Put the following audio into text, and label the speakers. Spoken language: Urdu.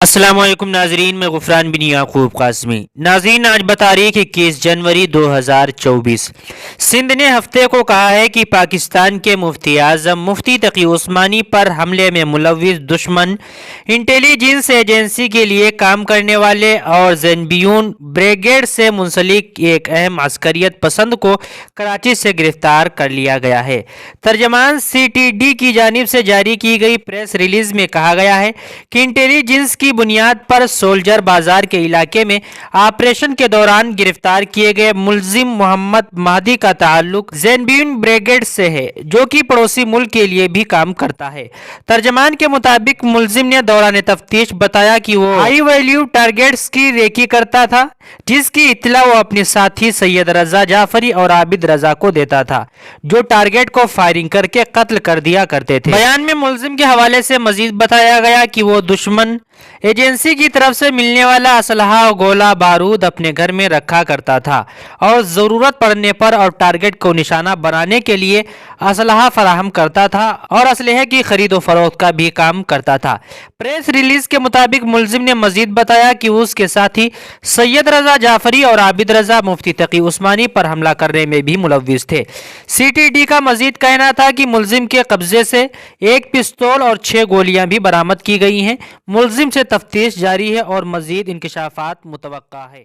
Speaker 1: السلام علیکم ناظرین، میں غفران بن یعقوب قاسمی۔ ناظرین، آج بتاریخ 21 جنوری 2024 سندھ نے ہفتے کو کہا ہے کہ پاکستان کے مفتی اعظم مفتی تقی عثمانی پر حملے میں ملوث دشمن انٹیلی جنس ایجنسی کے لیے کام کرنے والے اور زینبیون بریگیڈ سے منسلک ایک اہم عسکریت پسند کو کراچی سے گرفتار کر لیا گیا ہے۔ ترجمان سی ٹی ڈی کی جانب سے جاری کی گئی پریس ریلیز میں کہا گیا ہے کہ انٹیلی جنس کی بنیاد پر سولجر بازار کے علاقے میں آپریشن کے دوران گرفتار کیے گئے ملزم محمد مہدی کا تعلق زینبیون بریگیڈ سے ہے، جو کہ پڑوسی ملک کے لیے بھی کام کرتا ہے۔ ترجمان کے مطابق ملزم نے دوران تفتیش بتایا کہ وہ ہائی ویلیو ٹارگیٹس کی ریکی کرتا تھا، جس کی اطلاع وہ اپنے ساتھی سید رضا جعفری اور عابد رضا کو دیتا تھا، جو ٹارگیٹ کو فائرنگ کر کے قتل کر دیا کرتے تھے۔ بیان میں ملزم کے حوالے سے مزید بتایا گیا کہ وہ دشمن ایجنسی کی طرف سے ملنے والا اسلحہ اور گولہ بارود اپنے گھر میں رکھا کرتا تھا اور ضرورت پڑنے پر اور ٹارگیٹ کو نشانہ بنانے کے لیے اسلحہ فراہم کرتا تھا اور اسلحے کی خرید و فروخت کا بھی کام کرتا تھا۔ پریس ریلیز کے مطابق ملزم نے مزید بتایا کہ اس کے ساتھی سید رضا جعفری اور عابد رضا مفتی تقی عثمانی پر حملہ کرنے میں بھی ملوث تھے۔ سی ٹی ڈی کا مزید کہنا تھا کہ ملزم کے قبضے سے ایک پستول اور 6 گولیاں بھی برآمد کی گئی ہیں۔ ملزم سے تفتیش جاری ہے اور مزید انکشافات متوقع ہے۔